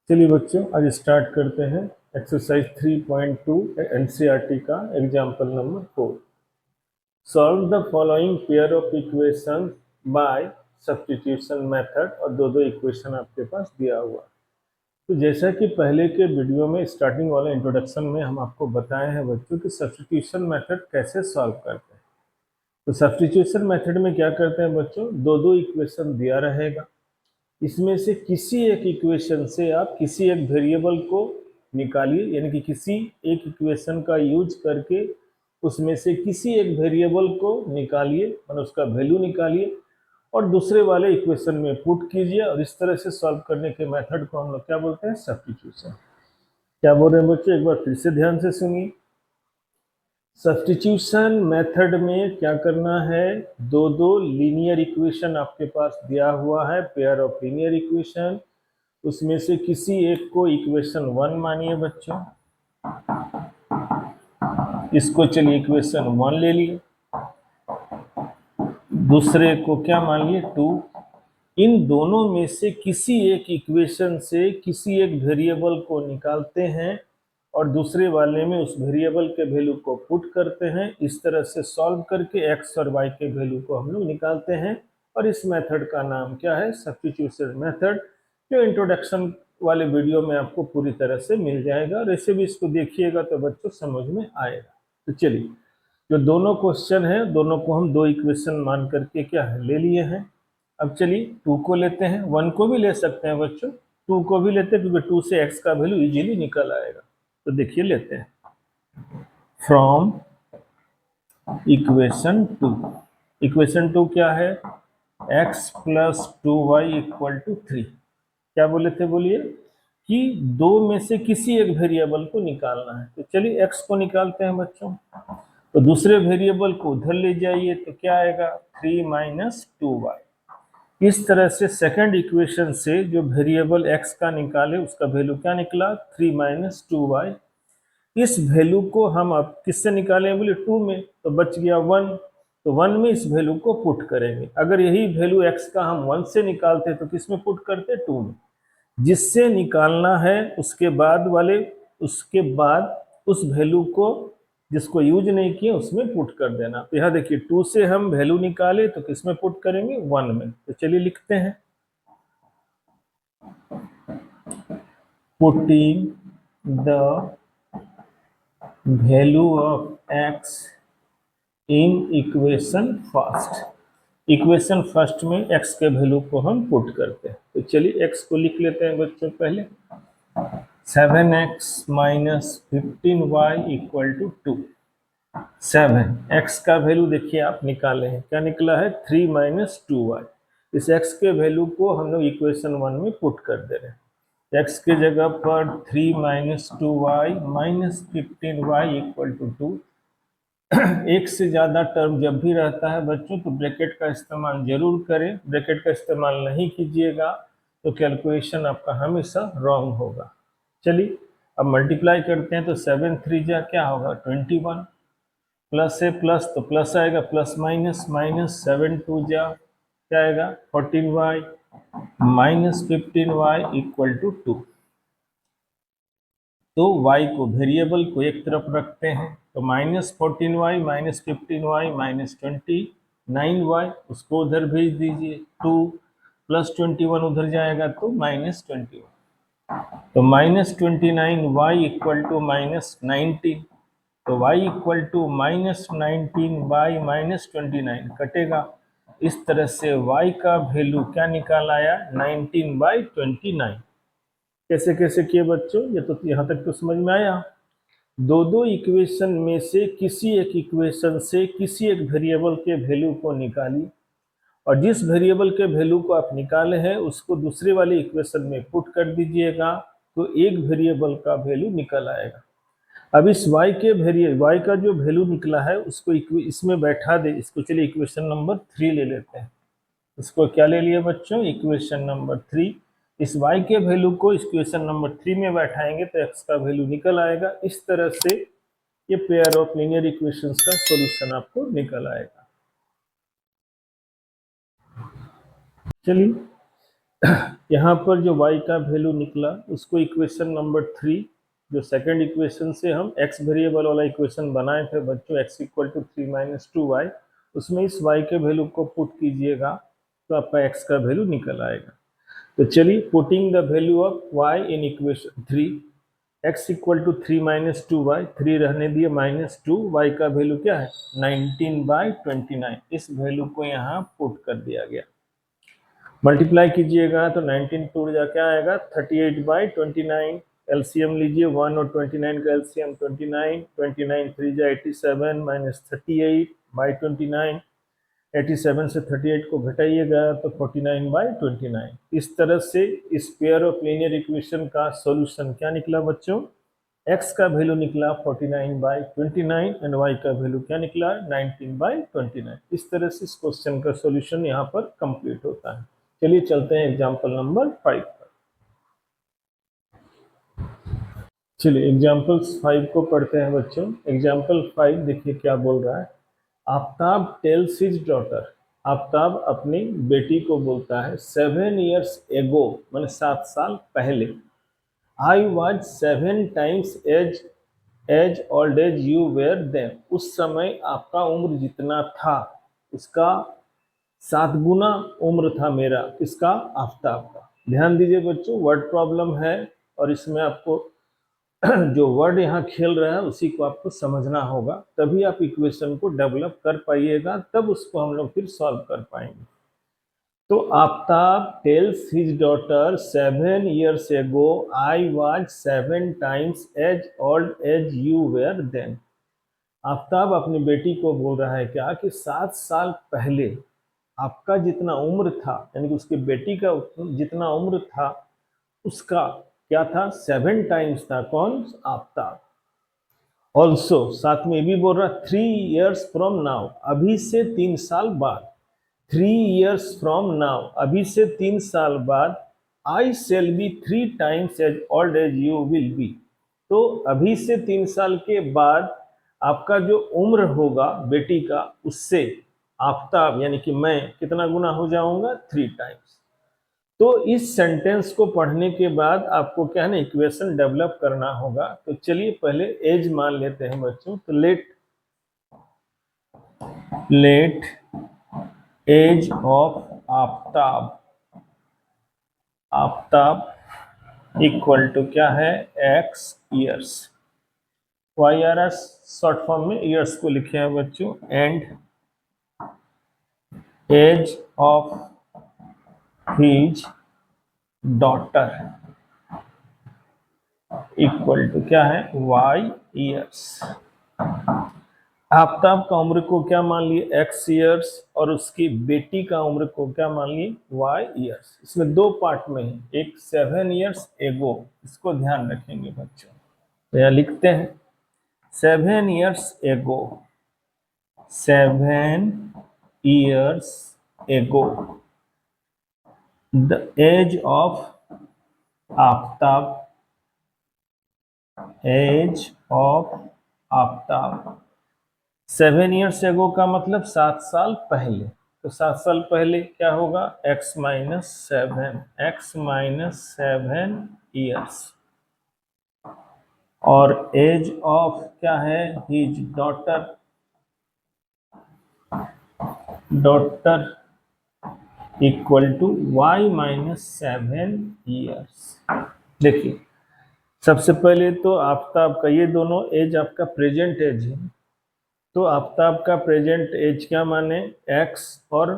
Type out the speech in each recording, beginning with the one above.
चलिए बच्चों, आज स्टार्ट करते हैं एक्सरसाइज 3.2 एनसीईआरटी का example number 4। Solve the following pair of equation by substitution method. और दो दो इक्वेशन आपके पास दिया हुआ। तो जैसा कि पहले के वीडियो में स्टार्टिंग वाले इंट्रोडक्शन में हम आपको बताए हैं बच्चों कि सब्स्टिट्यूशन मेथड कैसे सॉल्व करते हैं। तो सब्स्टिट्यूशन मेथड में क्या करते हैं बच्चों, दो दो इक्वेशन दिया रहेगा, इसमें से किसी एक इक्वेशन से आप किसी एक वेरिएबल को निकालिए, यानी कि किसी एक इक्वेशन का यूज करके उसमें से किसी एक वेरिएबल को निकालिए, मतलब उसका वैल्यू निकालिए और दूसरे वाले इक्वेशन में पुट कीजिए। और इस तरह से सॉल्व करने के मेथड को हम लोग क्या बोलते हैं, सब्स्टिट्यूशन। क्या बोल रहे हैं बच्चों, एक बार फिर से ध्यान से सुनिए। सब्स्टिट्यूशन मेथड में क्या करना है, दो दो लीनियर इक्वेशन आपके पास दिया हुआ है, पेयर ऑफ लीनियर इक्वेशन। उसमें से किसी एक को इक्वेशन 1 मानिए बच्चों, इसको चलिए इक्वेशन 1 ले लिए। दूसरे को क्या मान लिए, 2। इन दोनों में से किसी एक इक्वेशन से किसी एक वेरिएबल को निकालते हैं और दूसरे वाले में उस वेरिएबल के वैल्यू को पुट करते हैं। इस तरह से सॉल्व करके एक्स और वाई के वैल्यू को हम लोग निकालते हैं। और इस मेथड का नाम क्या है, सब्स्टिट्यूशन मेथड, जो इंट्रोडक्शन वाले वीडियो में आपको पूरी तरह से मिल जाएगा। और ऐसे भी इसको देखिएगा तो बच्चों समझ में आएगा। तो चलिए, जो दोनों क्वेश्चन है दोनों को हम दो इक्वेशन मान करके क्या है ले लिए हैं। अब चलिए 2 को लेते हैं, 1 को भी ले सकते हैं बच्चों, 2 को भी लेते हैं क्योंकि 2 से x का वैल्यू इजीली निकल आएगा। तो देखिए लेते हैं, फ्रॉम इक्वेशन 2। इक्वेशन 2 क्या है, x plus 2y equal to 3। क्या बोले थे, बोलिए कि दो में से किसी एक वेरिएबल को निकालना है। तो चलिए x को निकालते हैं बच्चों। तो दूसरे वेरिएबल को उधर ले जाइए तो क्या आएगा, 3 माइनस 2y। इस तरह से सेकंड इक्वेशन से जो वेरिएबल x का निकाले उसका वैल्यू क्या निकला, 3 माइनस 2y। इस वैल्यू को हम अब किससे निकालें, बोले 2 में, तो बच गया 1। तो 1 में इस वैल्यू को पुट करेंगे। अगर यही वैल्यू x का हम 1 से निकालते तो किस में पुट करते, 2 में। जिससे निकालना है उसके बाद वाले, उसके बाद उस वैल्यू को जिसको यूज नहीं किए उसमें पुट कर देना। तो यहाँ देखिए 2 से हम वैल्यू निकाले तो किस में पुट करेंगे, 1 में। तो चलिए लिखते हैं, putting the value of x in equation first. Equation first में x के वैल्यू को हम पुट करते हैं। तो चलिए x को लिख लेते हैं बच्चों पहले, 7x minus 15y equal to 2। 7x का वैल्यू देखिए आप निकाले हैं, क्या निकला है, 3 माइनस 2y। इस x के वैल्यू को हम लोग इक्वेशन 1 में पुट कर दे रहे हैं। x के जगह पर 3 minus 2y minus 15y equal to 2। एक से ज़्यादा टर्म जब भी रहता है बच्चों तो ब्रैकेट का इस्तेमाल जरूर करें। ब्रैकेट का इस्तेमाल नहीं कीजिएगा तो कैलकुलेशन आपका हमेशा रॉन्ग होगा। चलिए अब मल्टीप्लाई करते हैं तो 7 3 जा क्या होगा, 21। प्लस से प्लस तो प्लस आएगा, प्लस माइनस माइनस, 7 2 जा क्या आएगा, 14y minus 15y equal to 2। तो y को वेरिएबल को एक तरफ रखते हैं तो minus 14y minus 15y minus 29y, उसको उधर भेज दीजिए। 2 प्लस 21 उधर जाएगा तो माइनस 21। तो minus 29y equal to minus 19। तो y equal to minus 19 by minus 29 कटेगा। इस तरह से y का वैल्यू क्या निकाल आया, 19 बाई 29। कैसे कैसे किए बच्चों, ये तो यहाँ तक तो समझ में आया। दो दो इक्वेशन में से किसी एक इक्वेशन से किसी एक वेरिएबल के वैल्यू को निकाली और जिस वेरिएबल के वैल्यू को आप निकाले हैं उसको दूसरे वाले इक्वेशन में पुट कर दीजिएगा तो एक वेरिएबल का वैल्यू निकल आएगा। अब इस y के y का जो वैल्यू निकला है उसको इसमें बैठा दे। इसको चलिए इक्वेशन नंबर 3 ले लेते हैं। इसको क्या ले लिए बच्चों, इक्वेशन नंबर 3। इस y के वैल्यू को इक्वेशन नंबर 3 में बैठाएंगे तो x का वैल्यू निकल आएगा। इस तरह से ये पेयर ऑफ लीनियर इक्वेशंस का सॉल्यूशन आपको निकल आएगा। चलिए यहाँ पर जो y का वैल्यू निकला उसको इक्वेशन नंबर 3, जो सेकंड इक्वेशन से हम x वेरिएबल वाला इक्वेशन बनाए थे बच्चों, x equal to 3 minus 2y, उसमें इस y के वैल्यू को पुट कीजिएगा तो आपका x का वैल्यू निकल आएगा। तो चलिए, putting the value of y in equation 3, x equal to 3 minus 2y, 3 रहने दिए माइनस 2, y का वैल्यू क्या है 19/29, इस वैल्यू को यहाँ पुट कर दिया गया। मल्टीप्लाई कीजिएगा तो 19 टू जा क्या आएगा 38/29, एलसीएम लीजिए 1 और 29 का एलसीएम 29, 29 3 जा 87 माइनस 38/29, 87 से 38 को घटाइएगा तो 49/29। इस तरह से इस पेयर ऑफ लीनियर इक्वेशन का सॉल्यूशन क्या निकला बच्चों, x का वैल्यू निकला 49/29 एंड y का वैल्यू क्या निकला 19/29। इस तरह से इस क्वेश्चन का सॉल्यूशन यहाँ पर कंप्लीट होता है। चलिए चलते हैं एग्जाम्पल नंबर 5 पर। चलिए एग्जाम्पल्स 5 को पढ़ते हैं बच्चों। एग्जाम्पल 5 देखिए क्या बोल रहा है। Aftab tells his daughter, Aftab अपनी बेटी को बोलता है 7 years एगो, मैंने 7 साल पहले, I was 7 times as old as you were them, उस समय आपका उम्र जितना था उसका 7 गुना उम्र था मेरा, किसका, आफ्ताब का। ध्यान दीजिए बच्चों, वर्ड प्रॉब्लम है और इसमें आपको जो वर्ड यहाँ खेल रहा है उसी को आपको समझना होगा, तभी आप इक्वेशन को डेवलप कर पाइएगा, तब उसको हम लोग फिर सॉल्व कर पाएंगे। तो Aftab tells his daughter 7 years ago I was 7 times as old as you were then. Aftab अपनी बेटी को बोल रहा है क्या कि 7 साल पहले आपका जितना उम्र था, यानी कि उसकी बेटी का जितना उम्र था उसका क्या था 7 times था, कौन, आफ्ताब। ऑल्सो साथ में भी बोल रहा 3 years फ्रॉम नाउ, अभी से 3 साल बाद, 3 years फ्रॉम नाउ, अभी से 3 साल बाद, I shall be 3 times as old as you will be, तो अभी से 3 साल के बाद आपका जो उम्र होगा बेटी का, उससे आफ्ताब यानी कि मैं कितना गुना हो जाऊंगा 3 times। तो इस सेंटेंस को पढ़ने के बाद आपको क्या है ना इक्वेशन डेवलप करना होगा। तो चलिए पहले एज मान लेते हैं बच्चों। तो let age of Aftab, Aftab equal to क्या है x years, YRS short form में ईयर्स को लिखे हैं बच्चों, and age of his daughter equal to क्या है y years। आफ्ताब का उम्र को क्या मान लिए x years और उसकी बेटी का उम्र को क्या मान लिए y years। इसमें 2 पार्ट में है, एक 7 years एगो, इसको ध्यान रखेंगे बच्चों। तो यहाँ लिखते हैं 7 years एगो, 7 years ago the age of Aftab, age of Aftab. 7 years एगो का मतलब 7 साल पहले, तो 7 साल पहले क्या होगा x माइनस 7 years, और एज ऑफ क्या है his daughter, daughter equal to y minus 7 years। देखिए सबसे पहले तो आफ्ताब का, ये दोनों एज आपका प्रेजेंट एज है, तो आफ्ताब का प्रेजेंट एज क्या माने x और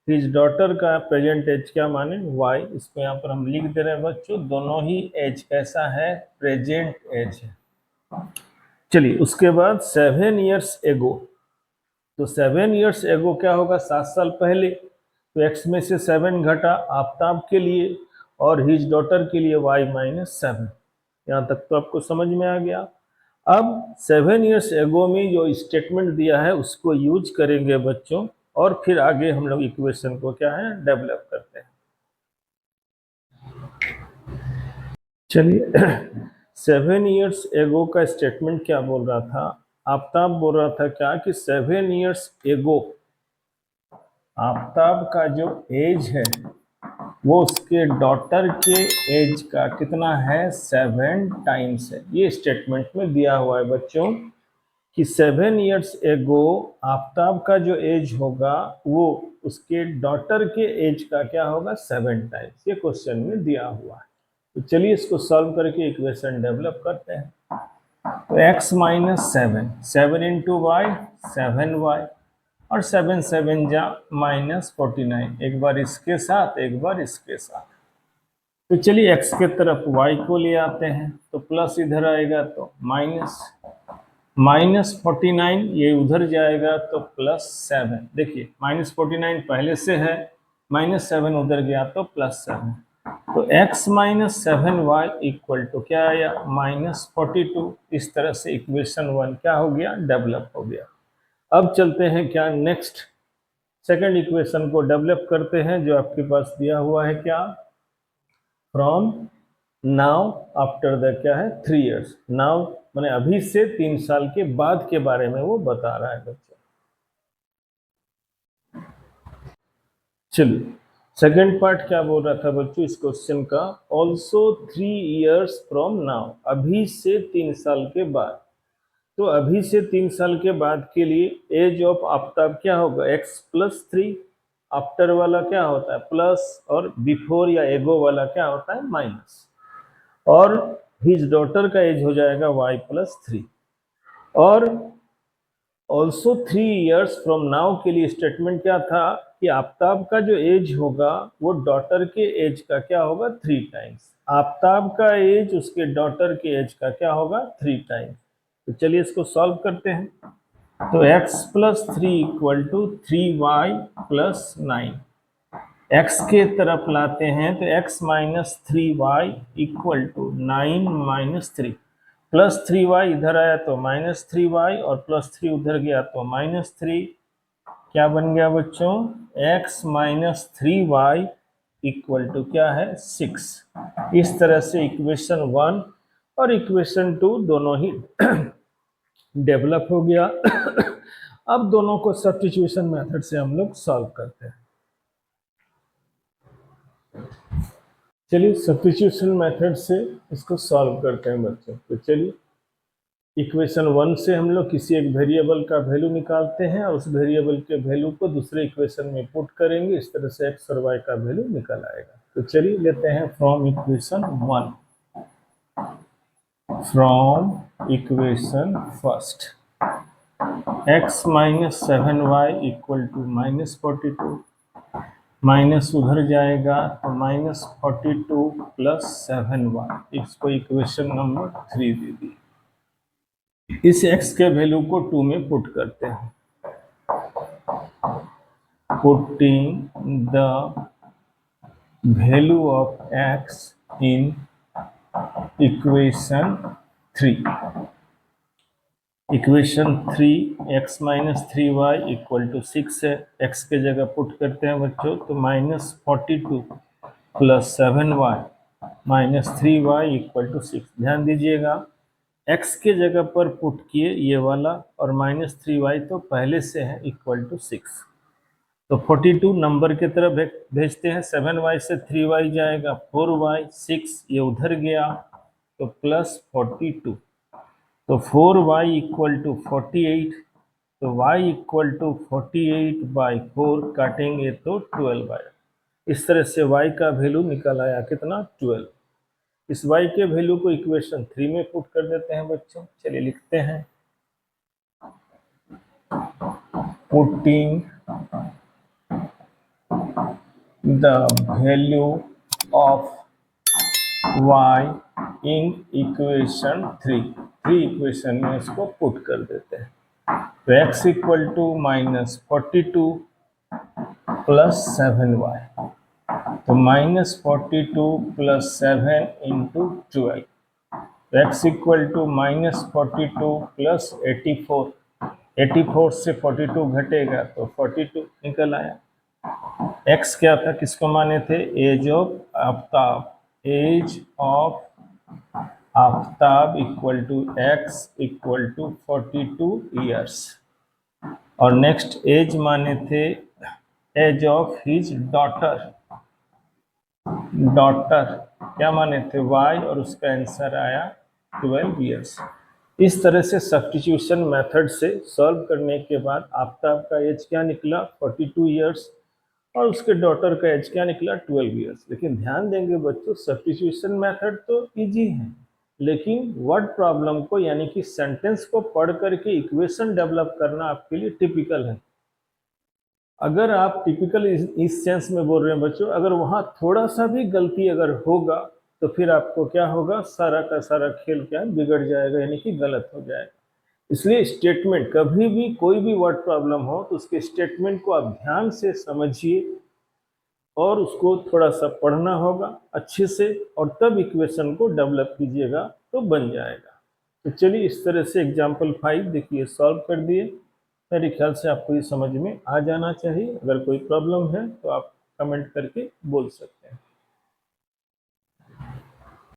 हिज डॉटर का प्रेजेंट एज क्या माने y। इसको यहाँ पर हम लिख दे रहे हैं बच्चों, दोनों ही एज कैसा है प्रेजेंट एज है। चलिए उसके बाद 7 years एगो, तो 7 years एगो क्या होगा 7 साल पहले, तो x में से 7 घटा आफ्ताब के लिए और हिज डॉटर के लिए y माइनस 7। यहाँ तक तो आपको समझ में आ गया। अब 7 years एगो में जो स्टेटमेंट दिया है उसको यूज करेंगे बच्चों, और फिर आगे हम लोग इक्वेशन को क्या है डेवलप करते हैं। चलिए 7 years एगो का स्टेटमेंट क्या बोल रहा था, आफ्ताब बोल रहा था क्या कि 7 years एगो आफ्ताब का जो एज है वो उसके डॉटर के एज का कितना है, 7 टाइम्स है। ये स्टेटमेंट में दिया हुआ है बच्चों कि 7 ईयर्स एगो आफ्ताब का जो एज होगा वो उसके डॉटर के एज का क्या होगा, 7 टाइम्स। ये क्वेश्चन में दिया हुआ है। तो चलिए इसको सॉल्व करके इक्वेशन डेवलप करते हैं। तो x minus 7 into Y 7y, और 7 7 जा -49, एक बार इसके साथ एक बार इसके साथ। तो चलिए x के तरफ y को ले आते हैं, तो प्लस इधर आएगा तो -49, ये उधर जाएगा तो +7। देखिए -49 पहले से है, -7 उधर गया तो +7। तो x minus 7y equal to क्या आया, -42। इस तरह से इक्वेशन 1 क्या हो गया, डेवलप हो गया। अब चलते हैं क्या नेक्स्ट सेकंड इक्वेशन को डेवलप करते हैं, जो आपके पास दिया हुआ है क्या, फ्रॉम नाउ आफ्टर द क्या है 3 इयर्स। नाउ मैंने अभी से 3 साल के बाद के बारे में वो बता रहा है बच्चों। चलिए सेकंड पार्ट क्या बोल रहा था बच्चों इस क्वेश्चन का, ऑल्सो 3 इयर्स फ्रॉम नाउ, अभी से 3 साल के बाद। तो अभी से 3 साल के बाद के लिए एज ऑफ आफ्ताब क्या होगा, x प्लस 3। आफ्टर वाला क्या होता है प्लस, और बिफोर या एगो वाला क्या होता है माइनस। और हिज डॉटर का एज हो जाएगा y प्लस 3। और ऑल्सो 3 इयर्स फ्रॉम नाउ के लिए स्टेटमेंट क्या था कि आफ्ताब का जो एज होगा वो डॉटर के एज का क्या होगा 3 टाइम्स। आफ्ताब का एज उसके डॉटर के एज का क्या होगा 3 टाइम्स। तो चलिए इसको सॉल्व करते हैं। तो x plus 3 equal to 3y plus 9। x के तरफ लाते हैं तो x minus 3y equal to 9 minus 3, plus 3y इधर आया तो -3y, और प्लस 3 उधर गया तो -3। क्या बन गया बच्चों, x minus 3y equal to क्या है 6। इस तरह से इक्वेशन 1 और इक्वेशन 2 दोनों ही डेवलप हो गया। अब दोनों को सब्स्टिट्यूशन मेथड से हम लोग सॉल्व करते हैं। चलिए सब्स्टिट्यूशन मेथड से इसको सॉल्व करते हैं बच्चों। तो चलिए इक्वेशन 1 से हम लोग किसी एक वेरिएबल का वैल्यू निकालते हैं, और उस वेरिएबल के वैल्यू को दूसरे इक्वेशन में पुट करेंगे। इस तरह से x और y का वैल्यू निकल आएगा। तो चलिए लेते हैं from equation 1, from equation first x minus 7y equal to -42, minus उधर जाएगा तो -42 प्लस 7y, इसको इक्वेशन नंबर 3 दे दी। इस x के वैल्यू को 2 में पुट करते हैं। Putting the value of x in equation 3। Equation 3 x minus 3y equal to 6 है। x के जगह पुट करते हैं बच्चों, तो -42 plus 7y minus 3y equal to 6। ध्यान दीजिएगा x के जगह पर पुट किए ये वाला, और -3y तो पहले से है इक्वल टू 6। तो 42 नंबर की तरफ भेजते हैं, 7y से 3y जाएगा 4y, 6 ये उधर गया तो प्लस 42। तो 4y इक्वल टू 48, तो y इक्वल टू 48 बाई 4 काटेंगे तो 12 आया। इस तरह से y का वैल्यू निकल आया कितना 12। इस y के वैल्यू को इक्वेशन 3 में पुट कर देते हैं बच्चों। चलिए लिखते हैं, putting the value of y in equation 3 equation में इसको पुट कर देते हैं। तो x equal to -42 plus 7y, तो -42 प्लस 7 इंटू 12, तो x इक्वल टू -42 प्लस 84। 84 से 42 घटेगा तो 42 निकल आया। x क्या था, किसको माने थे, age of Aftab. Age of Aftab equal to x equal to 42 years. और नेक्स्ट एज माने थे age of his daughter. Daughter क्या माने थे y और उसका आंसर आया 12 ईयर्स। इस तरह से सब्स्टिट्यूशन मेथड से सॉल्व करने के बाद आफ्ताब एज क्या निकला 42 ईयर्स और उसके डॉटर का एज क्या निकला 12 ईयर्स। लेकिन ध्यान देंगे बच्चों, सब्स्टिट्यूशन मेथड तो इजी है, लेकिन वर्ड प्रॉब्लम को यानी कि सेंटेंस को पढ़ करके इक्वेशन डेवलप करना आपके लिए टिपिकल है। अगर आप टिपिकल इस सेंस में बोल रहे हैं बच्चों, अगर वहां थोड़ा सा भी गलती अगर होगा तो फिर आपको क्या होगा, सारा का सारा खेल क्या है, बिगड़ जाएगा, यानी कि गलत हो जाएगा। इसलिए स्टेटमेंट, कभी भी कोई भी वर्ड प्रॉब्लम हो तो उसके स्टेटमेंट को आप ध्यान से समझिए और उसको थोड़ा सा पढ़ना होगा अच्छे से, और तब इक्वेशन को डेवलप कीजिएगा तो बन जाएगा। तो चलिए इस तरह से एग्जाम्पल 5 देखिए सॉल्व कर दिए। मेरे ख्याल से आपको ये समझ में आ जाना चाहिए। अगर कोई प्रॉब्लम है तो आप कमेंट करके बोल सकते हैं।